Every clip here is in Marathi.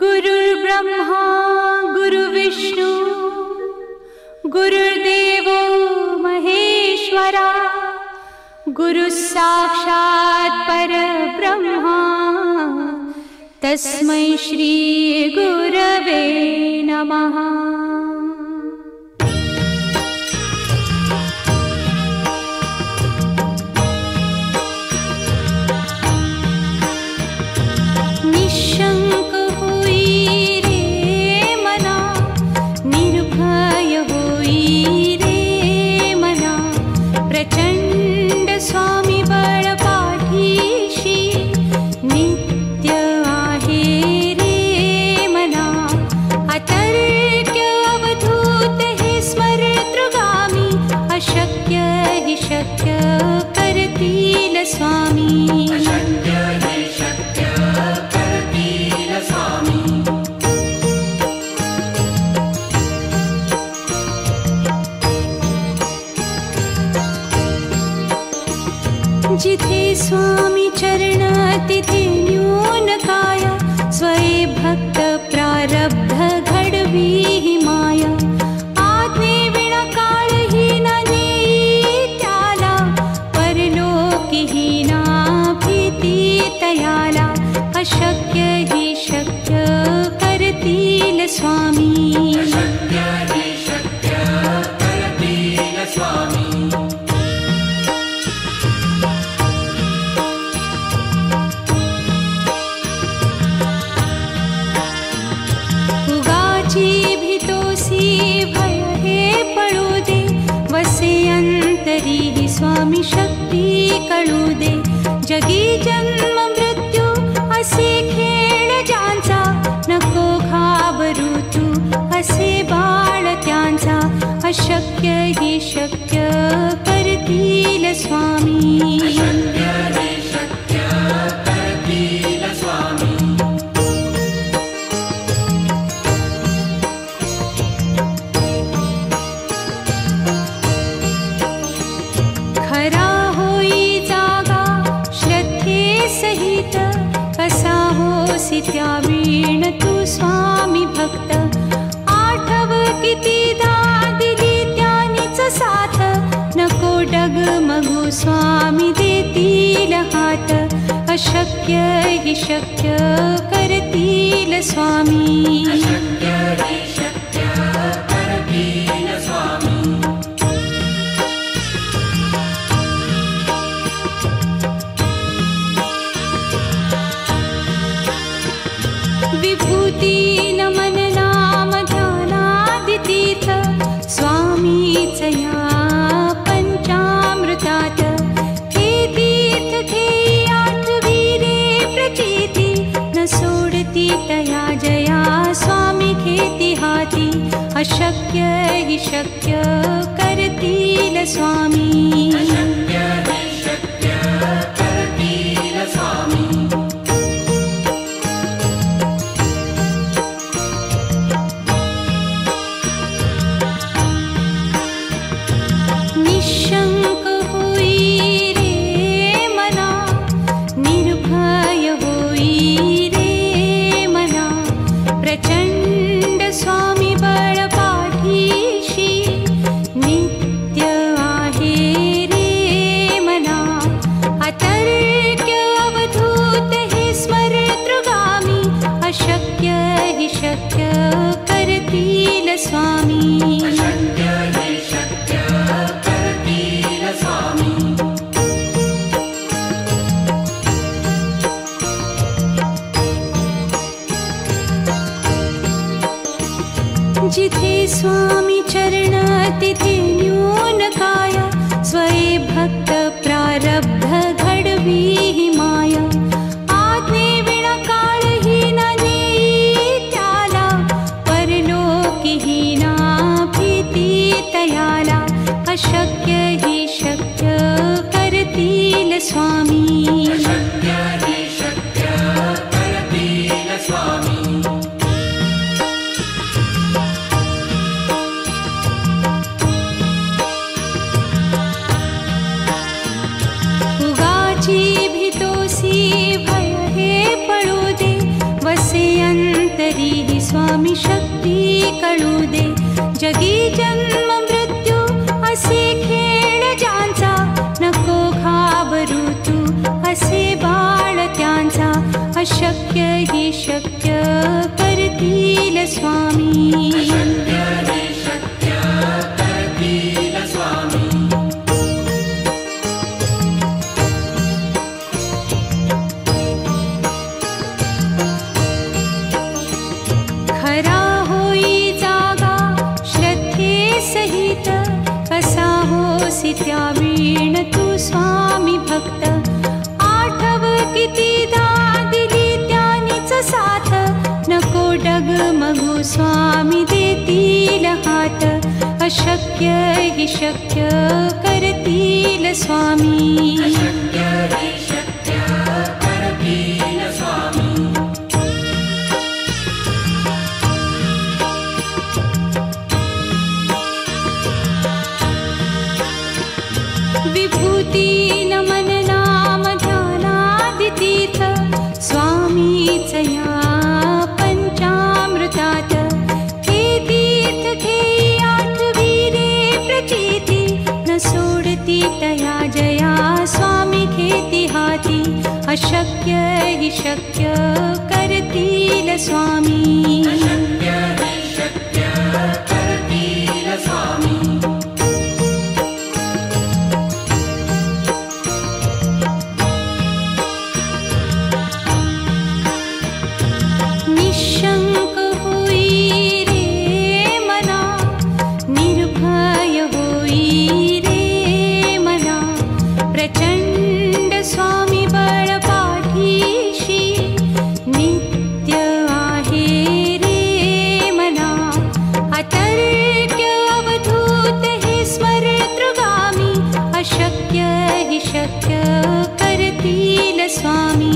गुरुर्ब्रह्मा गुरुर्विष्णु गुरुर्देवो महेश्वरा गुरुः साक्षात् परब्रह्मा तस्मै श्री गुरवे नमः। निशंक होई रे मना, निर्भय होई रे मना, प्रचंड स्वामी बळ पाठीशी नित्य आहे रे मना। अतर्क्य अवधूत हे स्मरतृगामी, अशक्य हि शक्य करतील स्वामी। जिथे स्वामी चरण तिथे न्यून काया, स्वये भक्त प्रारब्ध घडवी ही माया। आज्ञे विना काळही न नेई त्याला, परलोकी ही ना भीती तयाला। अशक्य ही शक्य करतील स्वामी। भय हे पळू दे, वसे अंतरी ही स्वामी शक्ती कळू दे। जगी जन्म मृत्यू असे खेळ ज्यांचा, नको घाबरू तू असे बाळ त्यांचा। अशक्य ही शक्य करतील स्वामी। खरा होई जागा श्रद्धे सहित, कसा होसी त्या वीण तू स्वामी भक्त। आठव कितीदा दिली त्यानीच साथ, नको डगमगू स्वामी देतील हात। अशक्य हि शक्य करतील स्वामी। विभूती नमन नाम ध्यानादितीर्थ, स्वामीच या पंचामृतात। हे तीर्थ घेई आठवी रे प्रचिती, न सोडती तया जया स्वामी घेती हाती। अशक्य हि शक्य करतील स्वामी। निशंक होई रे मना, निर्भय होई रे मना, प्रचंड स्वामी बळ पाठीशी नित्य आहे रे मना। अतर्क्य अवधूत हे स्मरतृगामी, अशक्य हि शक्य करतील स्वामी। जिथे स्वामी चरण तिथे न्यून काया, स्वये भक्त प्रारब्ध घडवी ही माया। आज्ञे विना काळही न नेई त्याला, परलोकी ही ना भीती तयाला। अशक्य ही शक्य करतील स्वामी। भय हे पळू दे, वसे अंत तरीही स्वामी शक्ती कळू दे. जगी जन्म मृत्यू असे खेळ ज्यांचा, नको घाबरू तू असे बाळ त्यांचा. अशक्य ही शक्य करतील स्वामी. खरा होई जागा श्रद्धे सहित, कसा होसी त्या वीण तू स्वामी भक्त. आठव कितीदा दिली त्यानीच साथ, नको डगमगू स्वामी देतील हात. अशक्य ही शक्य करतील स्वामी. विभूती नमन नाम ध्यानादितीर्थ, स्वामीच या पंचामृतात. हे तीर्थ घेई आठवी रे प्रचिती, न सोडती तया जया स्वामी घेती हाती. अशक्य ही शक्य करतील स्वामी. निशंक होई रे मना, निर्भय होई रे मना. प्रचंड स्वामी बळ पाठीशी, नित्य आहे रे मना. अतर्क्य अवधूत हे स्मरतृगामी, अशक्य ही शक्य करतील स्वामी.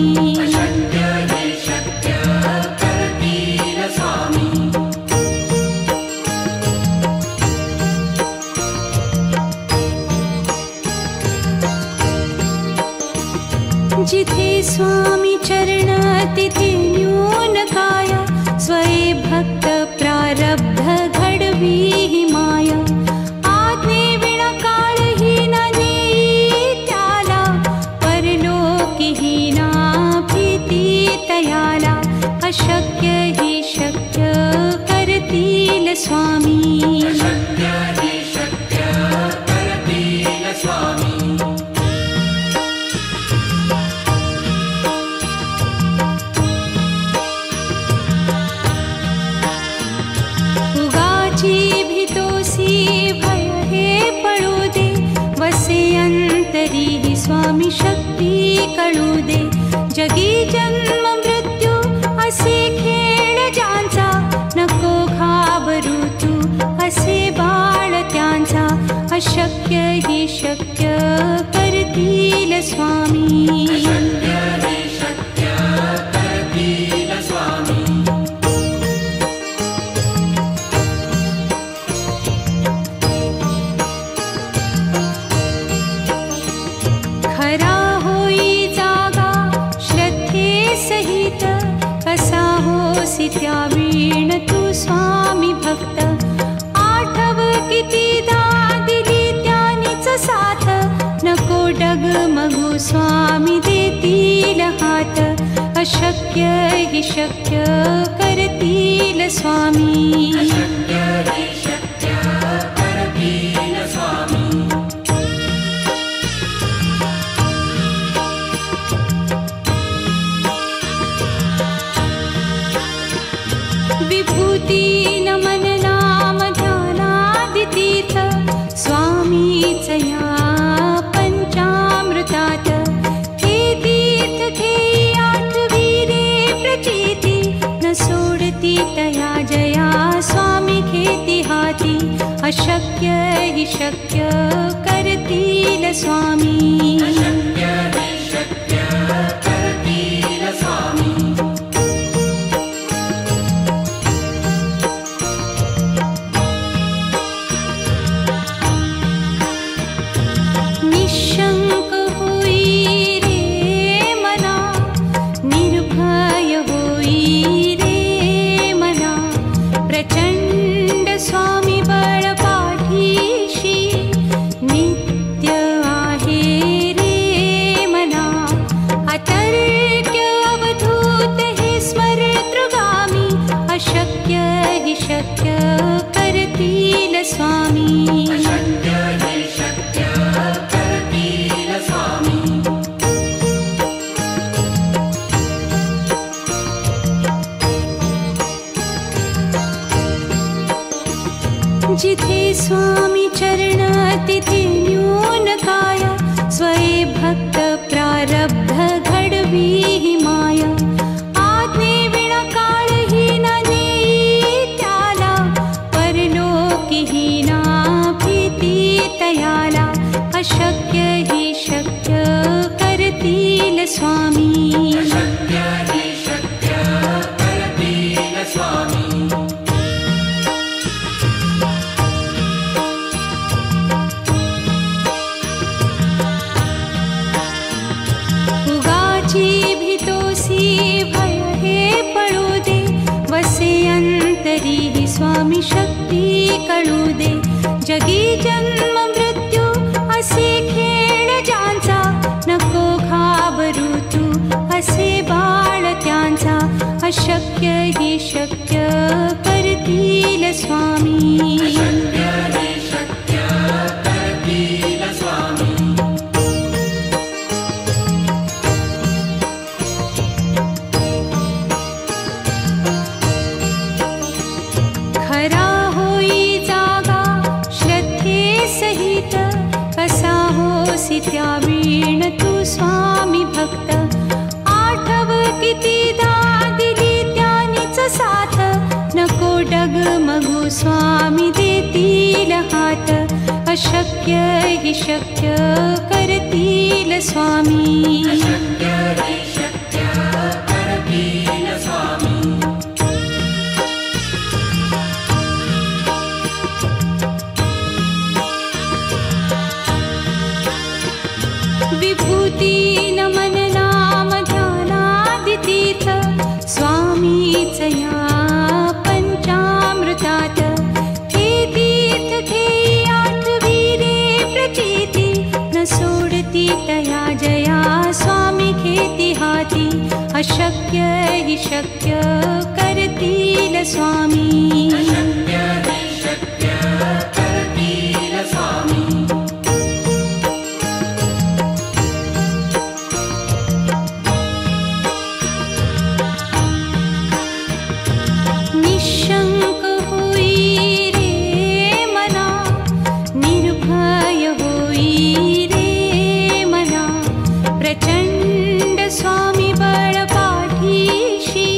जिथे स्वामी चरण तिथे न्यून काया, स्वये भक्त प्रारब्ध घडवी ही माया. आज्ञे विना काळही न नेई त्याला, परलोकी ही ना भीती तयाला. अशक्य ही शक्य करतील स्वामी. भीतोसी भय हे पळू दे, वसे अंतरी ही स्वामी शक्ती कळू दे. जगी जन्म मृत्यू असे खेळ ज्यांचा, नको घाबरू तू असे बाळ त्यांचा. अशक्य ही शक्य करतील स्वामी. खरा होई जागा श्रद्धे सहित, कसा होसी त्या वीण तू स्वामी भक्त. आठव कितीदा दिली त्यानीच साथ, नको डगमगू स्वामी देतील हात. अशक्य ही शक्य करतील स्वामी. विभूती नमन नाम ध्यानादितीर्थ, स्वामीच या पंचामृतात. हे तीर्थ घेई आठवी रे प्रचिती, न सोडती तया जया स्वामी घेती हाती. अशक्य ही शक्य करतील स्वामी. निशंक होई रे मना, निर्भय होई रे शक्य करतील स्वामी. अशक्य हि शक्य करतील स्वामी. जिथे स्वामी चरण तिथे न्यून काय. स्वये भक्त प्रारब्ध घडवी ही माया. आज्ञे विना काळही न नेई त्याला. परलोकी ही ना भीती तयाला. अशक्य हि शक्य करतील स्वामी. अशक्य हि शक्य करतील स्वामी. भय हे पळू दे. वसे अंतरी ही स्वामी शक्ती कळू दे. जगी जन्म मृत्यू असे खेळ ज्यांचा. नको घाबरू तू असे बाळ त्यांचा. अशक्य हि शक्य करतील स्वामी. अशक्य हि शक्य करतील स्वामी. खरा होई जागा श्रद्धे सहित. कसा होसी त्या वीण तू स्वामी भक्त. आठव कितीदा दिली त्यानीच साथ. नको डगमगू स्वामी देतील हात. अशक्य हि शक्य करतील स्वामी. अशक्य हि शक्य करतील स्वामी. विभूती नमन नाम ध्यानादितीर्थ. स्वामीच या पंचामृतात. हे तीर्थ घेई आठवी रे प्रचिती. न सोडती तया जया स्वामी घेती हाती. अशक्य हि शक्य करतील स्वामी. अशक्य हि शक्य करतील स्वामी. निशंक होई रे मना. निर्भय होई रे मना. प्रचंड स्वामी बळ पाठीशी.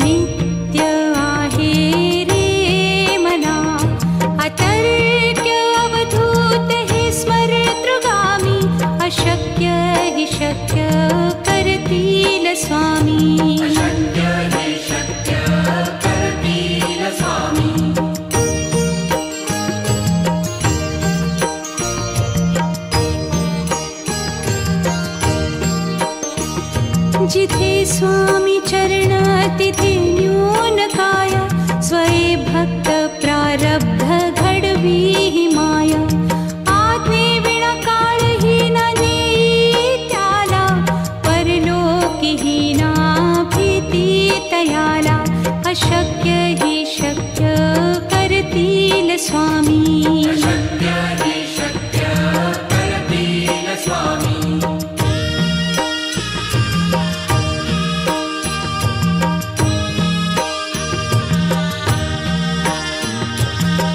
नित्य आहे रे मना. अतर्क्य अवधूत हे स्मरतृगामी. अशक्य हि शक्य करतील स्वामी. अशक्य हि शक्य करतील स्वामी. जिथे स्वामी चरण तिथे न्यून काय. स्वये भक्त प्रारब्ध घडवी ही माया. आज्ञे विना काळही न नेई त्याला. परलोकी ही ना भीती तयाला. अशक्य हि शक्य करतील स्वामी. अशक्य हि शक्य करतील स्वामी.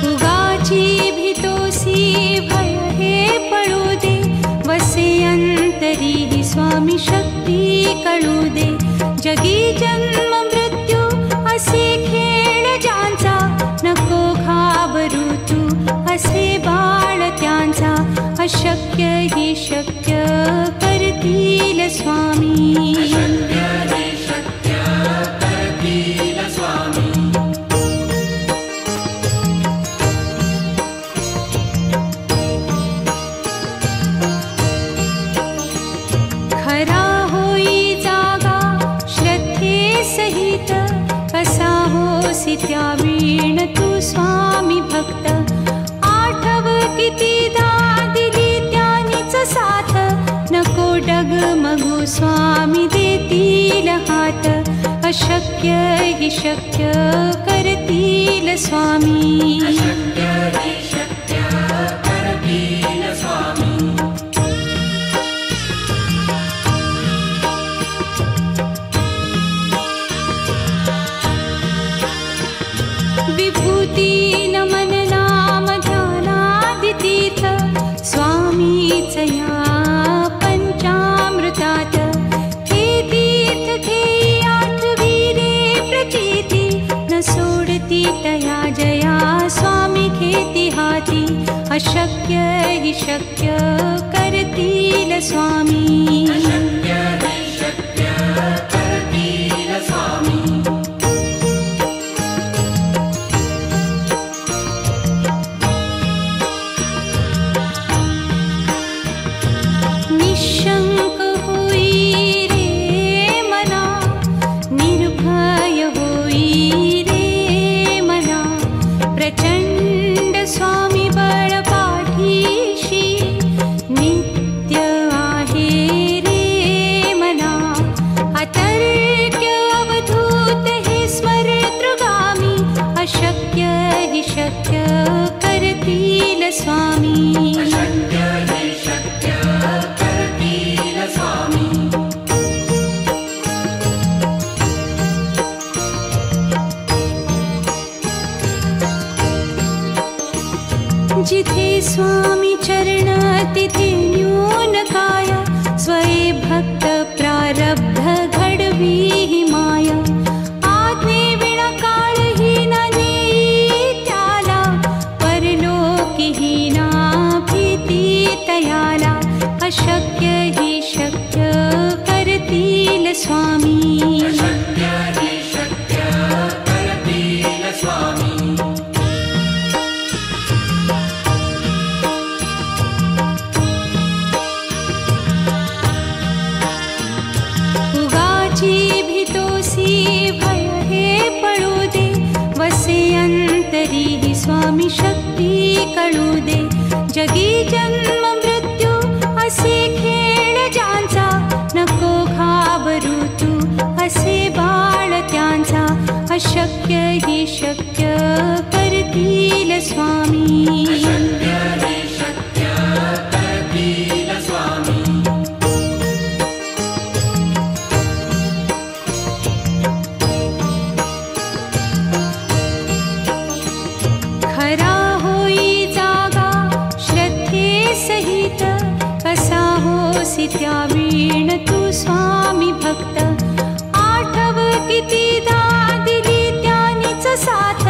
उगाची भीतोसी भय हे पळू दे. वसे अंतरी ही स्वामी शक्ती कळू दे. जगी जन्म मृत्यू असे खेळ ज्यांचा. नको घाबरू तू असे बाळ त्यांचा. अशक्य हि शक्य करतील स्वामी. अशक्य हि शक्य करतील स्वामी. खरा होई जागा श्रद्धे सहित. कसा होसी त्या वीण तू स्वामी भक्त. आठव कितीदा दिली त्यानीच साथ. नको डगमगू स्वामी देतील हात. अशक्य हि शक्य करतील स्वामी. अशक्य हि शक्य करतील स्वामी. विभूती नमन नाम ध्यानादितीर्थ स्वामीच या पंचामृतात. हे तीर्थ घेई आठवीरे प्रचिती न सोडती तया जया स्वामी घेती हाती. अशक्य हि शक्य करतील स्वामी. अशक्य हि शक्य करतील स्वामी. निशंक होई रे मना, निर्भय होई रे मना. प्रचंड स्वामी बळ पाठीशी नित्य आहे रे मना. अतर्क्य अवधूत हे स्मरतृगामी. अशक्य हि शक्य करतील स्वामी. अशक्य हि शक्य करतील स्वामी. जिथे स्वामी चरण तिथे न्यून काय. स्वये भक्त प्रारब्ध घडवी ही माया. आज्ञे विना काळही न नेई त्याला. परलोकीही ना भीती तयाला. अशक्य हि शक्य करतील स्वामी. अशक्य हि शक्य करतील स्वामी. उगाची भीतोसी भय हे पळू दे. वसे अंतरी ही स्वामी शक्ती कळू दे. जगी जन्म मृत्यू असे खेळ ज्यांचा. नको घाबरू तू असे बाळ त्यांचा. अशक्य हि शक्य करतील स्वामी. अशक्य हि शक्य करतील स्वामी. खरा होई जागा श्रद्धे सहित. कसा होसी त्या वीण तू स्वामी भक्त. आठव कितीदा दिली त्यानीच साथ.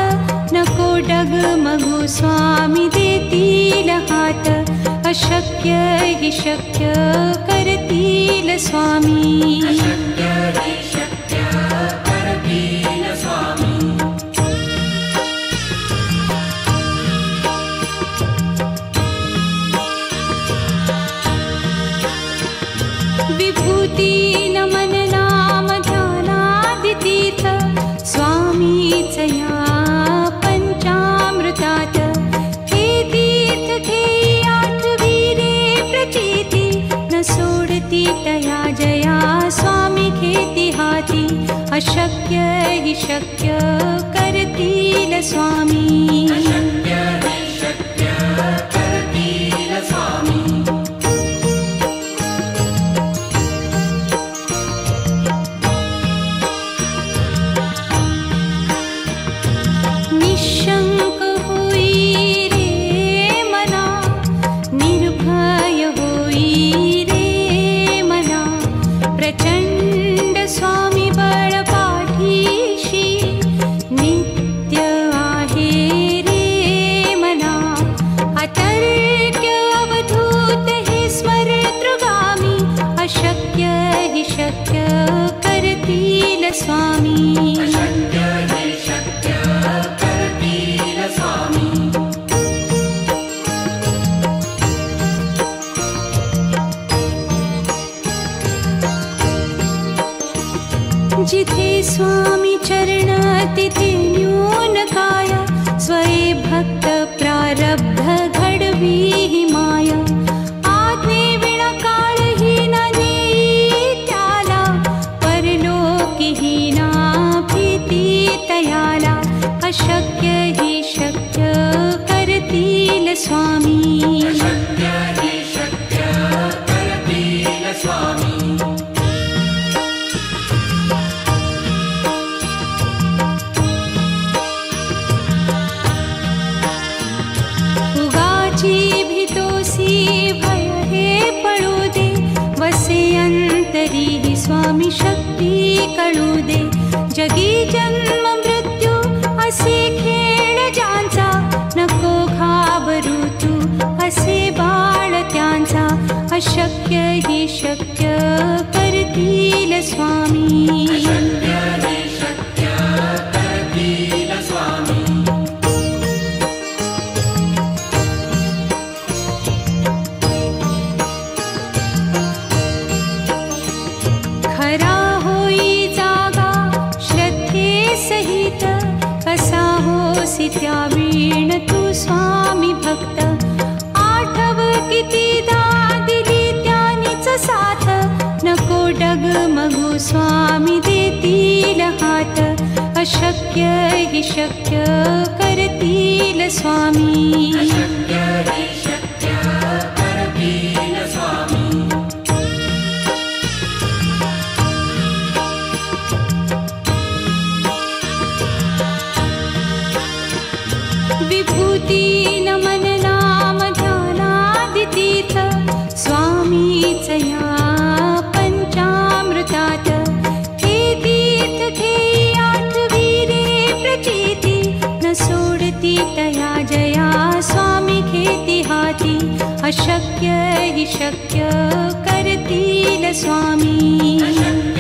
नको डगमगू स्वामी देतील हात. अशक्य हि शक्य करतील स्वामी. अशक्य हि शक्य करतील स्वामी. विभूती नमन नाम ध्यानादितीर्थ स्वामीच या पंचामृतात. हे तीर्थ घेई आठवीरे प्रचिती न सोडती तया जया स्वामी घेती हाती. अशक्य हि शक्य करतील स्वामी. अशक्य हि शक्य करतील स्वामी. निशंक होई रे मना, निर्भय होई रे मना. प्रचंड स्वामी बळ पाठीशी नित्य आहे रे मना. अतर्क्य अवधूत हे स्मरतृगामी. अशक्य हि शक्य करतील स्वामी. अशक्य हि शक्य करतील स्वामी. जिथे स्वामी चरण तिथे न्यून काय. स्वये भक्त प्रारब्ध घडवी ही माया. आज्ञे विना काळही न नेई त्याला. परलोकीही ना अशक्य हि शक्य करतील स्वामी. अशक्य हि शक्य करतील स्वामी. उगाची भीतोसी भय हे पळू दे, वसे अंतरी हि स्वामी शक्ती कळू दे. जगी जन्म मृत्यू असे खेळ ज्यांचा, नको घाबरू तू असे बाळ त्यांचा. अशक्य हि शक्य करतील स्वामी. अशक्य हि शक्य करतील स्वामी. खरा होई जागा श्रद्धे सहित, कसा होसी त्या वीण तू स्वामी भक्त. आठव कितीदा दिली त्यानीच साथ, नको डगमगू स्वामी देतील हात. अशक्य हि शक्य करतील स्वामी. अशक्य हि शक्य करतील स्वामी. विभूती नमन नाम ध्यानादितीर्थ, स्वामीच या पंचामृतात. हे तीर्थ घेई आठवीरे प्रचिती, न सोडती तया जया स्वामी घेती हाती. अशक्य हि शक्य करतील स्वामी. अशक्य